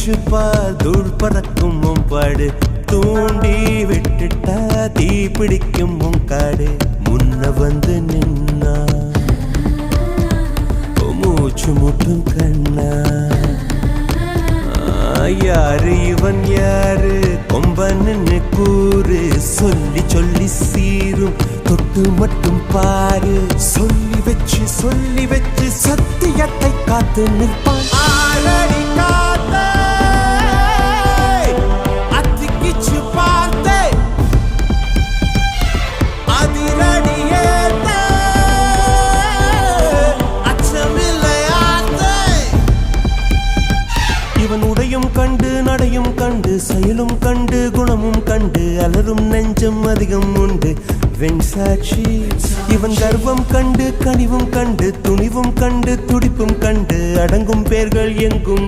நினைச்சு பார் தூள் பறக்கும் பாடு தூண்டி விட்டுட்டா தீ பிடிக்கும் காடு முன்ன வந்து நின்னா மூச்சு முட்டும் கண்ணா யாரு இவன் யாரு கொம்பன்னு கூறு சொல்லி சொல்லி சீரும் தொட்டு மட்டும் பாரு சொல்லி வச்சு சத்தியத்தை காத்து நிற்பான் ஆளடி காத்தே அத்திக்கிச்சு பார்த்தே அதிரடியேத்தே அச்சமில்லையாத்தே இவன் உடையும் கண்டு நடையும் கண்டு செயலும் கண்டு குணமும் கண்டு அலரும் நெஞ்சம் அதிகம் உண்டு வெண்சாட்சி இவன் கர்வம் கண்டு கனிவும் கண்டு துணிவும் கண்டு துடிப்பும் கண்டு அடங்கும் பேர்கள் எங்கும்